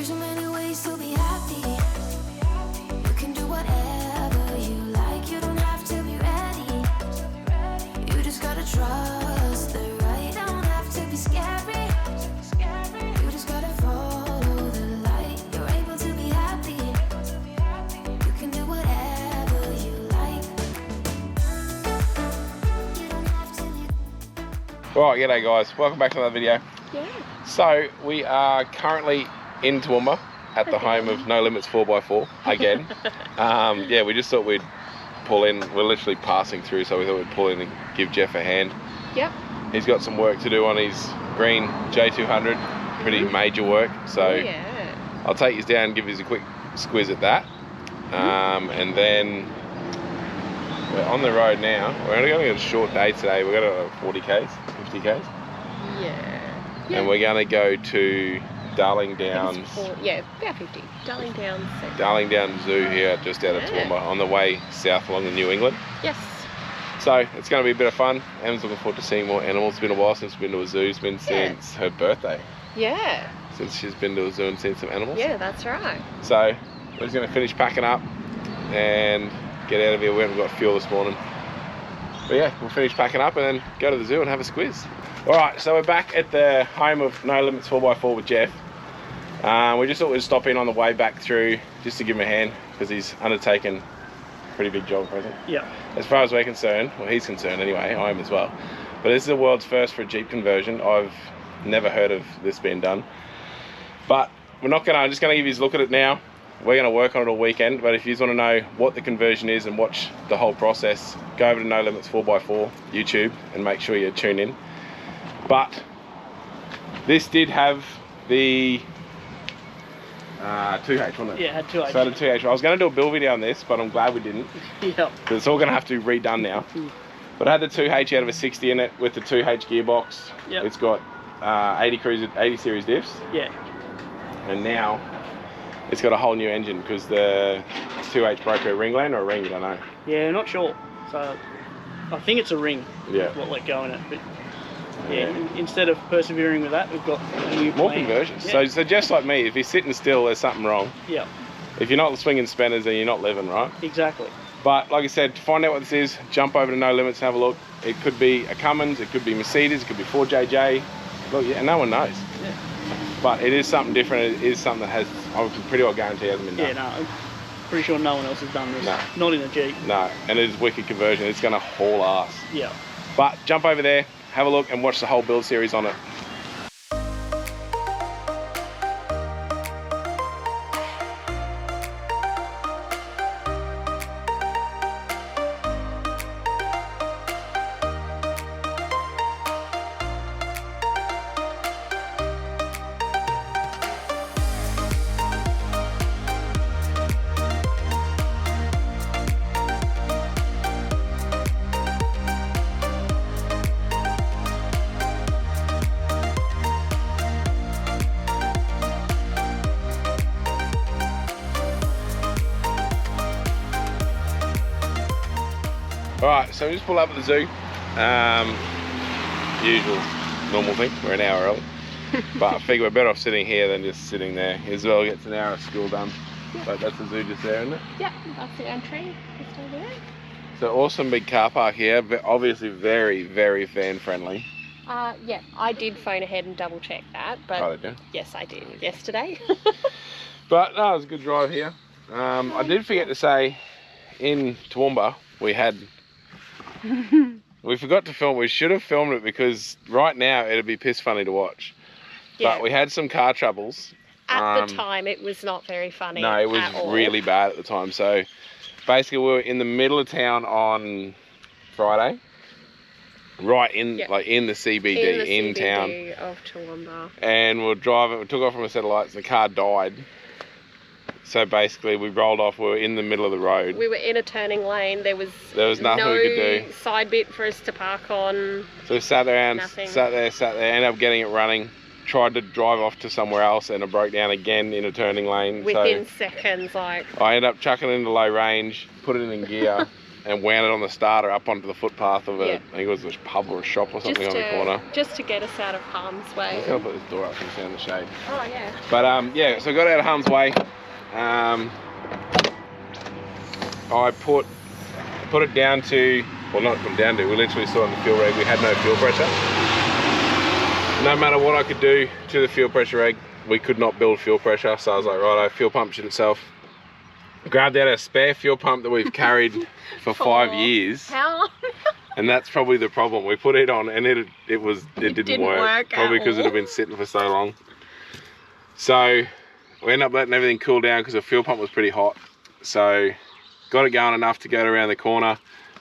There's so many ways to be happy. You can do whatever you like. You don't have to be ready. You just gotta trust the right. Don't have to be scary. You just gotta follow the light. You're able to be happy. You can do whatever you like. You don't have to be. Right, g'day guys, welcome back to another video. Yeah. So we are currently in Toowoomba at the home of No Limits 4x4 again. Yeah, we just thought we'd pull in. We're literally passing through, so we thought we'd pull in and give Jeff a hand. Yep. He's got some work to do on his green J200, pretty major work. So Yeah. I'll take you down and give you a quick squiz at that. And then we're on the road now. We're only going to get a short day today. We're going to 40 k's, 50 k's. Yeah. And we're going to go to Darling Downs. Yeah, about 50. Darling Downs. Darling Downs Zoo here, just out of Yeah. Toowoomba, on the way south along the New England. Yes. So it's going to be a bit of fun. Emma's looking forward to seeing more animals. It's been a while since we've been to a zoo. It's been since her birthday. Yeah. Since she's been to a zoo and seen some animals. Yeah, that's right. So we're just going to finish packing up and get out of here. We haven't got fuel this morning. But yeah, we'll finish packing up and then go to the zoo and have a squiz. Alright, so we're back at the home of No Limits 4x4 with Jeff. We just thought we'd stop in on the way back through just to give him a hand because he's undertaken a pretty big job, hasn't he? Yeah. As far as we're concerned, well, he's concerned anyway, I am as well. But this is the world's first for a Jeep conversion. I've never heard of this being done. But I'm just going to give you a look at it now. We're going to work on it all weekend, but if you just want to know what the conversion is and watch the whole process, go over to No Limits 4x4 YouTube and make sure you tune in. But this did have the 2H, wasn't it? Yeah, it had 2H. So it had a 2H. I was going to do a build video on this, but I'm glad we didn't. Yeah. Because it's all going to have to be redone now. But I had the 2H out of a 60 in it with the 2H gearbox. Yep. It's got 80 series diffs. Yeah. And now it's got a whole new engine because the 2H broke a ringland or a ring, I don't know. Yeah, not sure. So I think it's a ring. Yeah. What let go in it. But yeah, instead of persevering with that, we've got a new More plan. conversions. Yeah. So just like me, if you're sitting still, there's something wrong. Yeah. If you're not swinging spinners, then you're not living, right? Exactly. But like I said, to find out what this is, jump over to No Limits and have a look. It could be a Cummins, it could be Mercedes, it could be 4JJ. Look, yeah, no one knows. Yeah. But it is something different. It is something that has, I can pretty well guarantee hasn't been done. Yeah, no, I'm pretty sure no one else has done this. No. Not in a Jeep. No, and it is wicked conversion. It's going to haul ass. Yeah. But jump over there, have a look and watch the whole build series on it. Alright, so we just pulled up at the zoo. Usual, normal thing, we're an hour early. But I figure we're better off sitting here than just sitting there. Isabel gets an hour of school done. Yeah. But that's the zoo just there, isn't it? Yeah, that's the entry. Just over there. So awesome big car park here, but obviously very, very fan friendly. Yeah, I did phone ahead and double check that, but Oh, they do. yes, I did yesterday. But no, it was a good drive here. I did forget to say, in Toowoomba, we forgot to film. We should have filmed it because right now it'd be piss funny to watch. Yeah. But we had some car troubles. At the time, it was not very funny. No, it was at all. really bad at the time. So basically we were in the middle of town on Friday. Right in, like in the CBD, in town. Of Toowoomba. And we were driving, we took off from a set of lights, the car died. So basically we rolled off, we were in the middle of the road. We were in a turning lane, there was nothing no we could do. Side bit for us to park on. So we sat around, Nothing. sat there, ended up getting it running, tried to drive off to somewhere else and it broke down again in a turning lane. Within so seconds, like. I ended up chucking it into low range, put it in gear, and wound it on the starter up onto the footpath of Yeah. I think it was a pub or a shop or something on the corner. Just to get us out of harm's way. I'm just gonna put this door up so you can stand in the shade. Oh yeah. But yeah, so I got out of harm's way. I put it down to, well, not put it down to, we literally saw on the fuel reg we had no fuel pressure. No matter what I could do to the fuel pressure reg, we could not build fuel pressure. So I was like, right, fuel pump shit itself. Grabbed out a spare fuel pump that we've carried for 5 years. How long? And that's probably the problem. We put it on and it didn't work. Probably because it had been sitting for so long. So we ended up letting everything cool down because the fuel pump was pretty hot. So got it going enough to go around the corner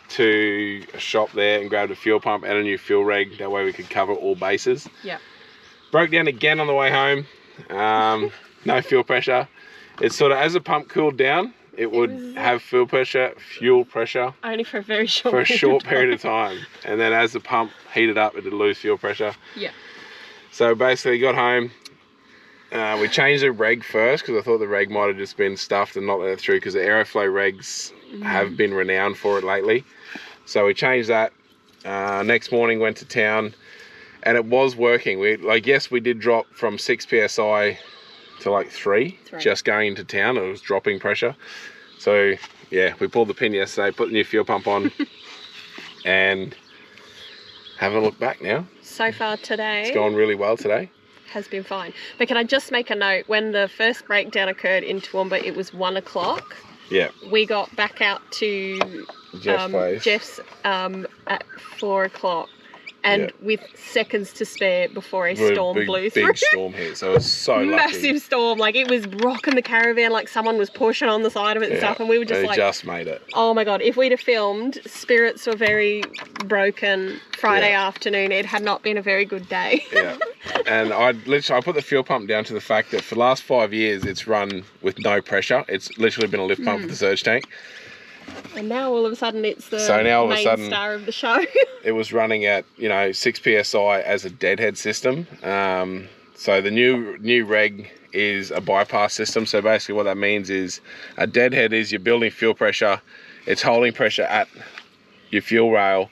to a shop there and grabbed a fuel pump and a new fuel reg. That way we could cover all bases. Yeah. Broke down again on the way home. No fuel pressure. It's sort of, as the pump cooled down, it would have fuel pressure only for a very short period of time. And then as the pump heated up, it would lose fuel pressure. Yeah. So basically got home, we changed the reg first because I thought the reg might have just been stuffed and not let it through, because the Aeroflow regs have been renowned for it lately. So we changed that. Next morning went to town and it was working. Yes, we did drop from 6 PSI to like 3 just going into town. It was dropping pressure. So yeah, we pulled the pin yesterday, put the new fuel pump on and have a look back now. So far today, it's gone really well today. Has been fine. But can I just make a note, when the first breakdown occurred in Toowoomba, it was 1 o'clock. Yeah. We got back out to Jeff's at 4 o'clock. And with seconds to spare before a storm blew through. Big storm hit, so it was so lucky. Massive storm, like it was rocking the caravan like someone was pushing on the side of it and stuff, and we were just like, just made it. Oh my god, if we'd have filmed, spirits were very broken Friday afternoon. It had not been a very good day. Yeah. And I put the fuel pump down to the fact that for the last 5 years it's run with no pressure. It's literally been a lift pump with the surge tank. And now all of a sudden it's the main star of the show. It was running at 6 PSI as a deadhead system. So the new reg is a bypass system. So basically what that means is a deadhead is you're building fuel pressure, it's holding pressure at your fuel rail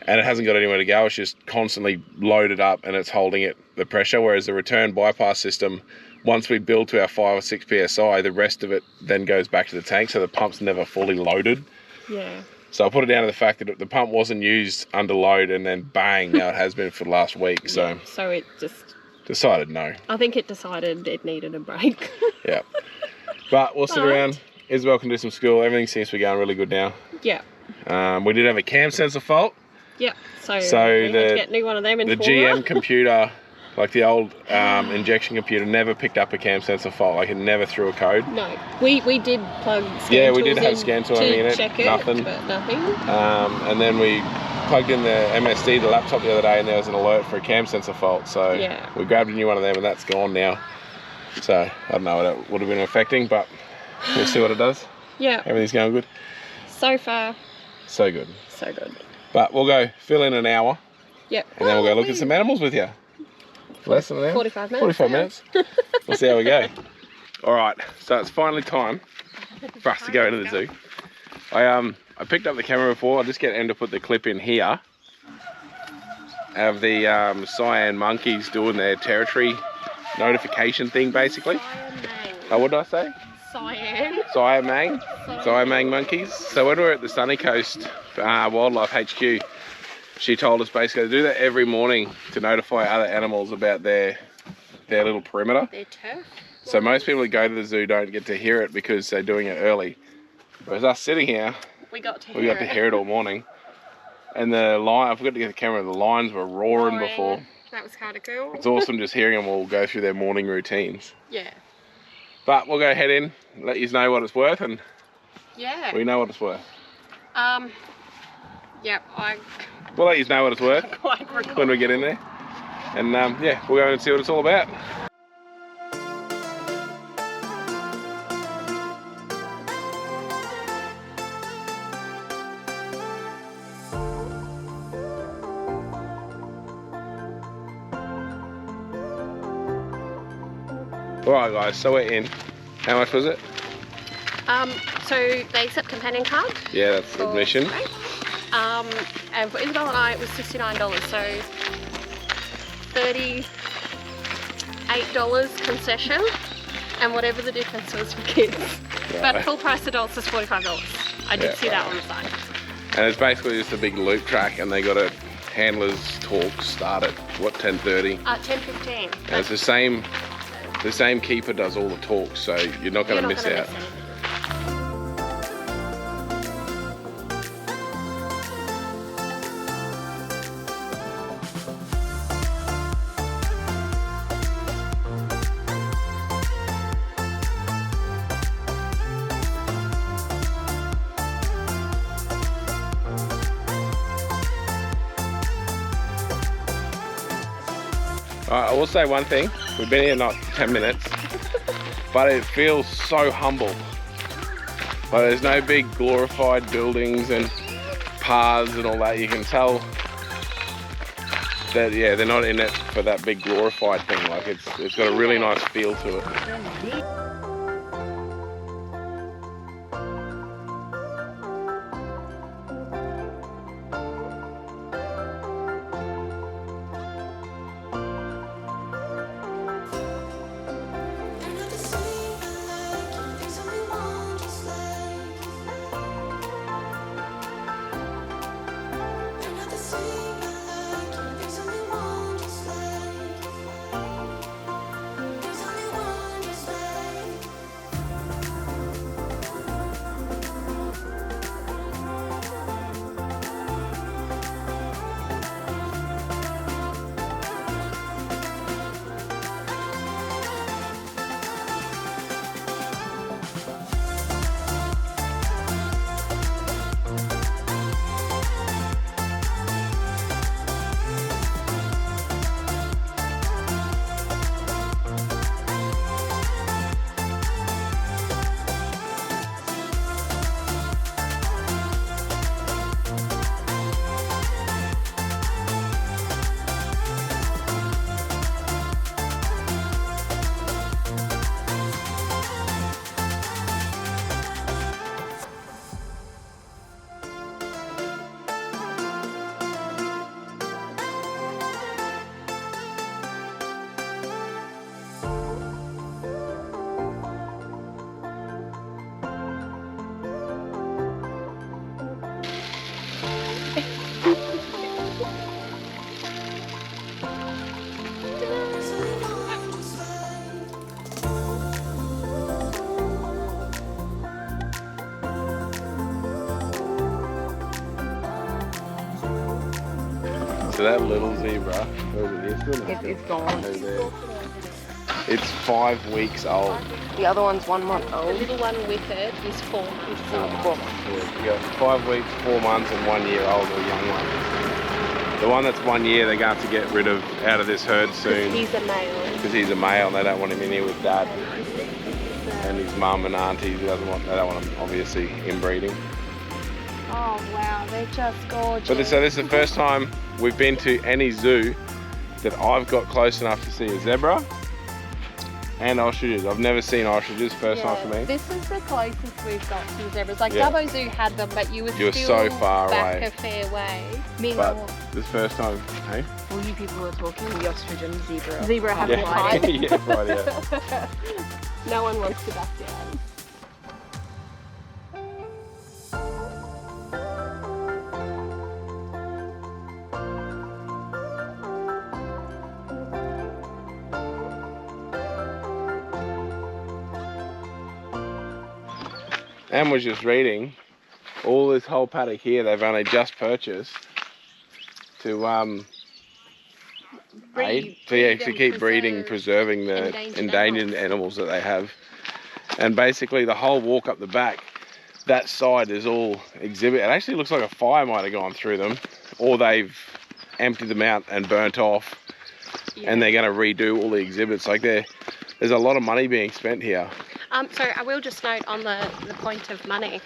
and it hasn't got anywhere to go. It's just constantly loaded up and it's holding the pressure. Whereas the return bypass system, once we build to our 5 or 6 PSI, the rest of it then goes back to the tank, so the pump's never fully loaded. Yeah. So I put it down to the fact that the pump wasn't used under load, and then bang, now it has been for the last week. So so it just decided no. I think it decided it needed a break. Yeah. But we'll sit around. Isabel can do some school. Everything seems to be going really good now. Yeah. We did have a cam sensor fault. Yeah. So we had to get a new one of them in the GM computer. Like the old injection computer never picked up a cam sensor fault. Like it never threw a code. No, we did plug scan yeah, we did have scan tool in it. Check it, nothing. But nothing. And then we plugged in the MSD, the laptop the other day, and there was an alert for a cam sensor fault. So we grabbed a new one of them, and that's gone now. So I don't know what it would have been affecting, but we'll see what it does. Yeah. Everything's going good. So far. So good. So good. But we'll go fill in an hour. Yep. And then we'll go look at some animals with you. Less than an hour? 45 minutes. 45 minutes. We'll see how we go. All right, so it's finally time for us to go into the zoo. I picked up the camera before. I'll just get Em to put the clip in here of the cyan monkeys doing their territory notification thing, basically. What did I say? Cyan monkeys. So when we were at the Sunny Coast Wildlife HQ, she told us basically to do that every morning to notify other animals about their little perimeter. Their turf. So most people that go to the zoo don't get to hear it because they're doing it early. Whereas us sitting here, we got to hear it all morning. And the lion, I forgot to get the camera, the lions were roaring before. That was kind of cool. It's awesome just hearing them all go through their morning routines. Yeah. But we'll go head in, let you know what it's worth, and we know what it's worth. Yep, We'll let you know what it's worth when we get in there. And yeah, we'll go and see what it's all about. Alright guys, so we're in. How much was it? So they accept companion card. Yeah, that's admission. And for Isabel and I, it was $69. So $38 concession, and whatever the difference was for kids. Right. But full price adults is $45. I did see that on the side. And it's basically just a big loop track, and they got a handler's talk start at what, 10:30? 10:15. And it's the same keeper does all the talks, so you're not going to miss out. I will say one thing, we've been here not 10 minutes, but it feels so humble. Like there's no big glorified buildings and paths and all that. You can tell that, yeah, they're not in it for that big glorified thing. Like it's got a really nice feel to it. So that little zebra, It's gone. It's 5 weeks old. The other one's 1 month old. The little one with it is 4 months. 4 months. Yeah, you got 5 weeks, 4 months, and 1 year old, or young one. The one that's 1 year, they're going to have to get rid of out of this herd soon. He's a male. Because he's a male, and they don't want him in here with dad and his mum and auntie. They don't want him obviously inbreeding. Oh wow, they're just gorgeous. But so this is the first time we've been to any zoo that I've got close enough to see a zebra and ostriches. I've never seen ostriches, first time for me. This is the closest we've got to zebras. Like Dubbo Zoo had them, but you were still so far back away. a fair way. But this first time, hey? All you people are talking the ostrich and zebra. Zebra have a fight. Yeah, right, yeah. No one wants to back down. Anne was just reading, all this whole paddock here they've only just purchased to keep breeding, preserving the endangered animals that they have. And basically the whole walk up the back, that side is all exhibit. It actually looks like a fire might have gone through them, or they've emptied them out and burnt off, and they're going to redo all the exhibits. Like there's a lot of money being spent here. So I will just note on the point of money,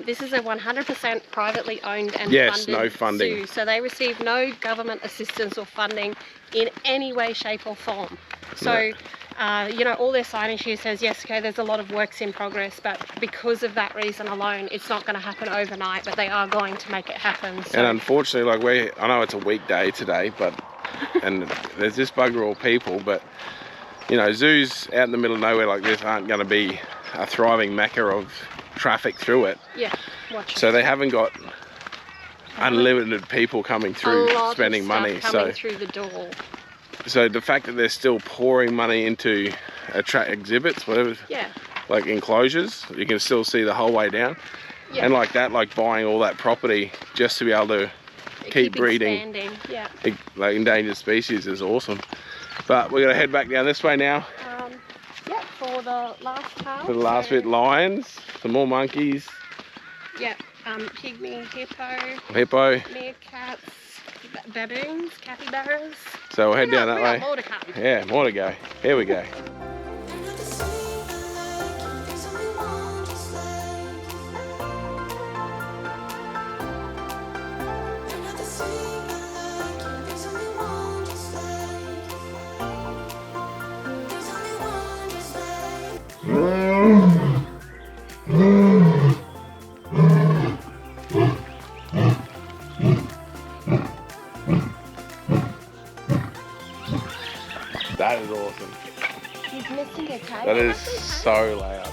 this is a 100% privately owned and funded no funding. zoo. So they receive no government assistance or funding in any way, shape or form. So You know, all their signage here says, yes, okay, there's a lot of works in progress, but because of that reason alone, it's not going to happen overnight, but they are going to make it happen. So. And unfortunately, like I know it's a weekday today, but and there's this bugger all people, but you know, zoos out in the middle of nowhere like this aren't going to be a thriving mecca of traffic through it. Yeah, watch it. So they haven't got unlimited people coming through, spending money. Coming through the door. So the fact that they're still pouring money into exhibits, whatever, yeah, like enclosures, you can still see the whole way down. Yeah. And like that, like buying all that property just to be able to keep breeding, yeah, like endangered species is awesome. But we're gonna head back down this way now. Yeah, for the last part. For the last bit, lions, some more monkeys. Yeah, pygmy hippo, meerkats, baboons, capybaras. So we'll head down that way. More to come. Yeah, more to go. Here we go. That is awesome. He's missing a tail. That is so loud.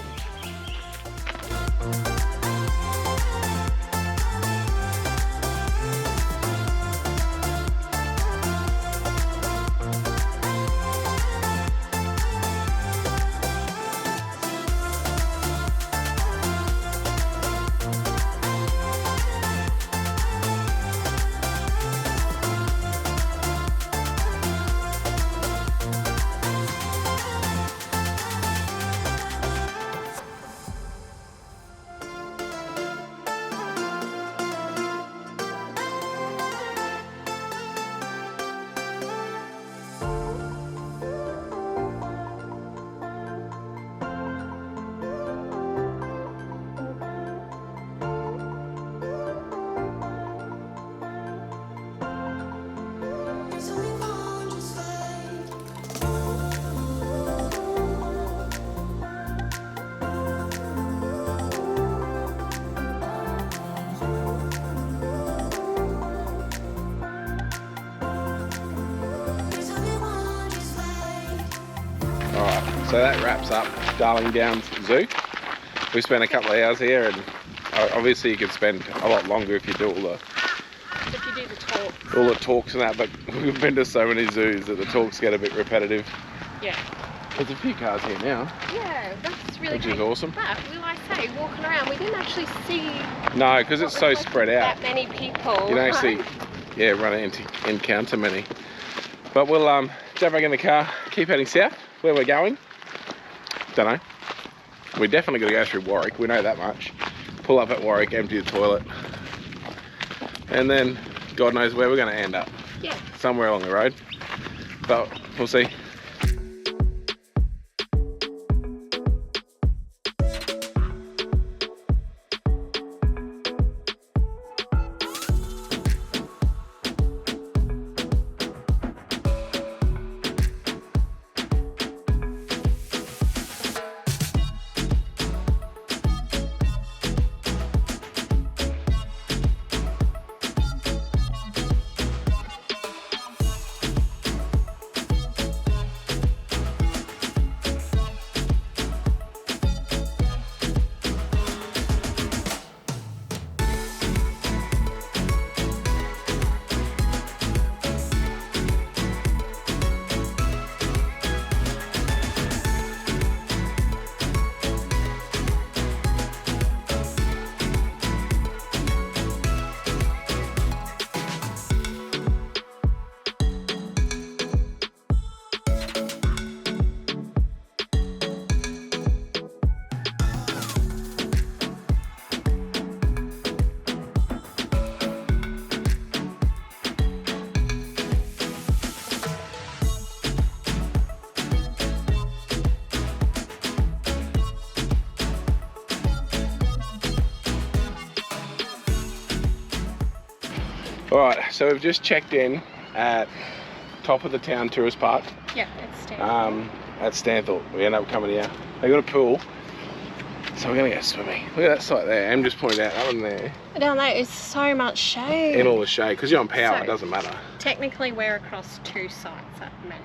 So that wraps up Darling Downs Zoo. We spent a couple of hours here, and obviously you could spend a lot longer if you do all the talks and that, but we've been to so many zoos that the talks get a bit repetitive. Yeah. There's a few cars here now. Yeah, that's really Which is awesome. But will I say, walking around, we didn't actually see. No, because it's so spread out. That many people. You don't actually, encounter many. But we'll jump back in the car, keep heading south. Where we're going, don't know. We're definitely going to go through Warwick. We know that much. Pull up at Warwick, empty the toilet, and then God knows where we're going to end up. Yeah. Somewhere along the road. But we'll see. Alright, so we've just checked in at top of the town tourist park. Yeah, it's Stanthorpe. at Stanthorpe. We end up coming here. They got a pool, so we're gonna go swimming. Look at that site there. Em just pointed out that one there. Down there is so much shade. In all the shade, because you're on power, So, it doesn't matter. Technically, we're across 2 sites at the minute.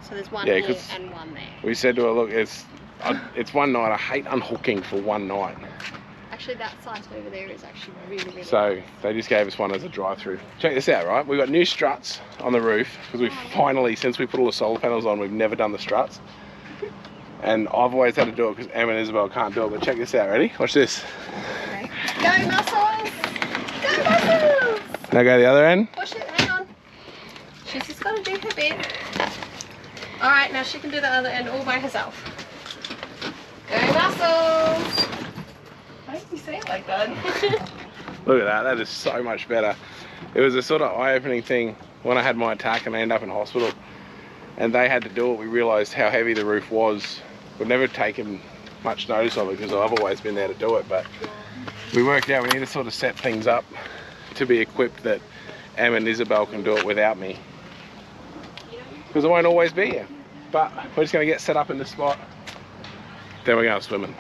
So there's one Yeah, here 'cause and one there. We said to her, look, it's one night. I hate unhooking for one night. Actually, that site over there is actually really, really So nice. they just gave us one as a drive-through. Check this out, right? We've got new struts on the roof because we finally, since we put all the solar panels on, we've never done the struts. And I've always had to do it because Em and Isabel can't do it. But check this out, ready? Watch this. Okay. Go muscles! Go muscles! Now go to the other end. Push it, hang on. She's just got to do her bit. Alright, now she can do the other end all by herself. Go muscles! Why did you say it like that? Look at that, that is so much better. It was a sort of eye-opening thing when I had my attack and I ended up in hospital. And they had to do it. We realised how heavy the roof was. We've never taken much notice of it because I've always been there to do it. But we worked out we need to sort of set things up to be equipped that Em and Isabel can do it without me. Because I won't always be here. But we're just going to get set up in this spot. Then we're going swimming.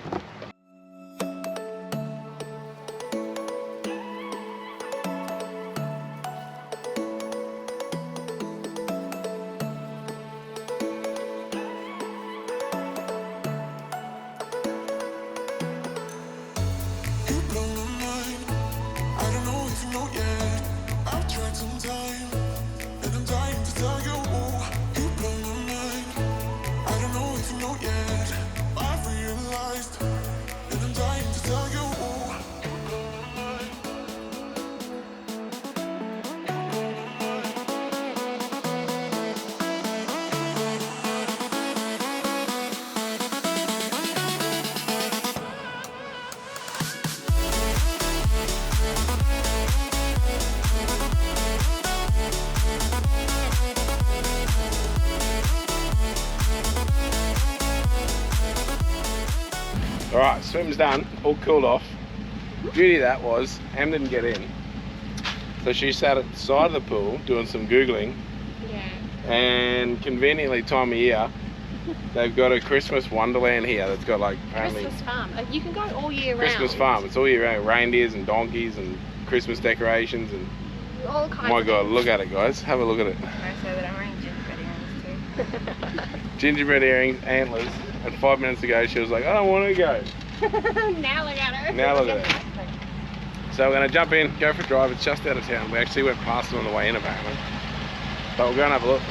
Alright, swim's done, all cooled off. Beauty of that was, Em didn't get in. So she sat at the side of the pool doing some Googling. Yeah. And conveniently, time of year, they've got a Christmas wonderland here that's got like apparently... Christmas farm. You can go all year round. Christmas farm, it's all year round. Reindeers and donkeys and Christmas decorations and... All kinds My of God, things. look at it guys, have a look at it. I say that I'm wearing gingerbread earrings too. Gingerbread earrings, antlers, and 5 minutes ago she was like, I don't want to go. Now look at her. Now look at it. So we're going to jump in, go for a drive. It's just out of town. We actually went past them on the way in apparently. But we'll go and have a look.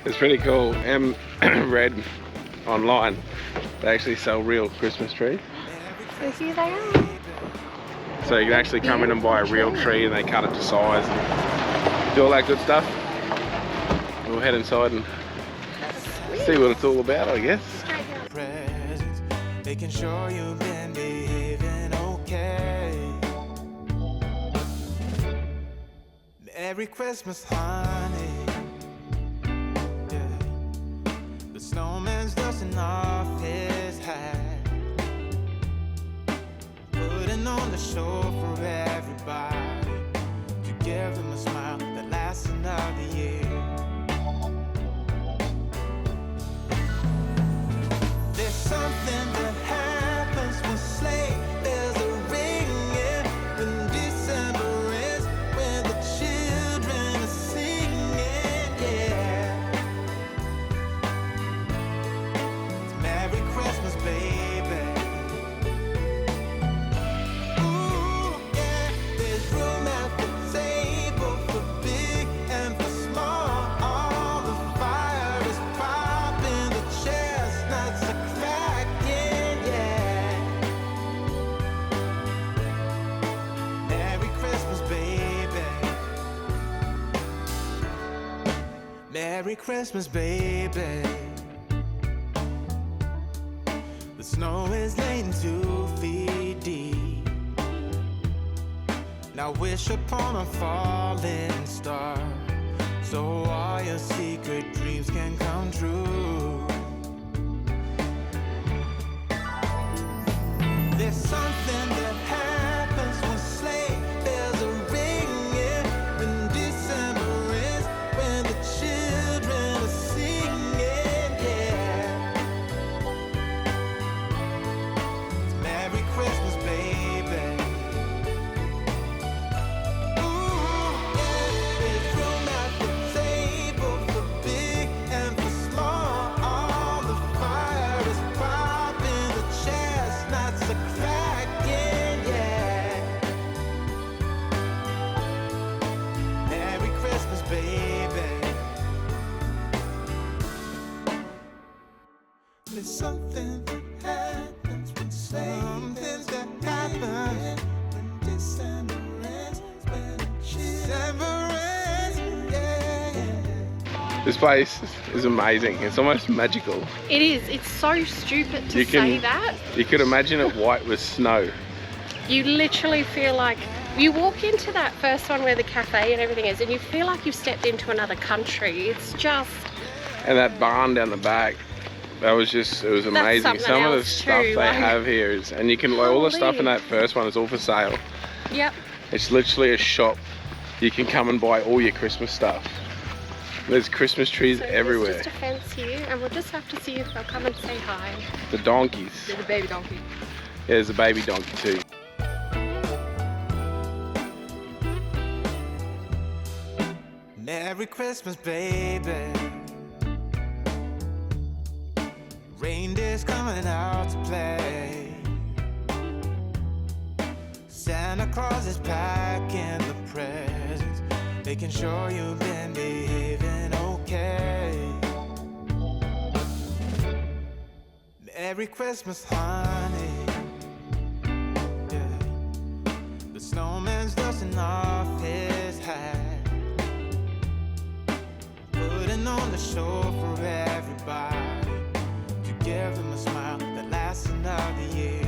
It's pretty cool. Em read online they actually sell real Christmas trees. So here they are. So you can actually come in and buy a real tree and they cut it to size and do all that good stuff. We'll head inside and see what it's all about, I guess. Presents, making sure you've been behaving okay. Merry Christmas, honey. Yeah. The snowman's dusting off his hat, putting on the show for everybody, to give them a smile that lasts another year. There's something that happens when sleigh bells are ringing, when December ends, when the children are singing, yeah. It's Merry Christmas, baby. Ooh, yeah. There's room at the table for big and for small. All the fire is popping, the chestnuts are cracking, yeah. Merry Christmas, baby. Merry Christmas, baby. The snow is laying 2 feet deep. Now wish upon a falling star, so all your secret dreams can come true. There's something that happens when sleigh bells are ringing, when December is, when the children are singing, yeah. It's Merry Christmas, baby. Ooh, yeah, there's room at the table for big and for small. All the fire is popping, the chestnuts are cracking, yeah. Merry Christmas, baby. There's something that happens when something that happens when December ends, when December ends, yeah. This place is amazing. It's almost magical. It is. It's so stupid to You can- say that. You could imagine it white with snow. You literally feel like you walk into that first one where the cafe and everything is, and you feel like you've stepped into another country. It's just And that barn down the back, it was amazing. something Some of the else stuff too, they like- have here is, and you can, all the stuff in Holy. that first one is all for sale. yep. It's literally a shop. You can come and buy all your Christmas stuff. There's Christmas trees So everywhere. There's just a fence here, and we'll just have to see if they'll come and say hi. The donkeys. There's a baby donkey. Yeah, there's a baby donkey too. Merry Christmas, baby. Reindeer's coming out to play. Santa Claus is packing the presents, making sure you've been behaving okay. Merry Christmas, honey. Yeah. The snowman's dusting off his hat, putting on the show for everybody, to give them a smile that lasts another year.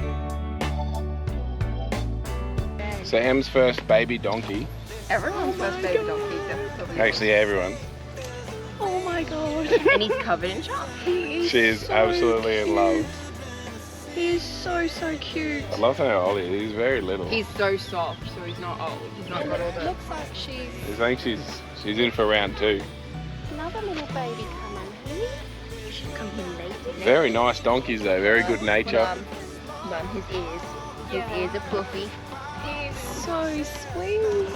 So Em's first baby donkey. Everyone's first baby donkey. Definitely. Actually, everyone. Oh my god. And he's covered in chalk. She is so absolutely in love. He is so cute. I love how old he is. He's very little. He's so soft, so he's not old. He's not got all the. Looks like she's I think she's in for round 2. another little baby coming. Hey? You should come here later. Very nice donkeys though. Very good nature. Mum, his ears. His Yeah. ears are fluffy. He's so sweet.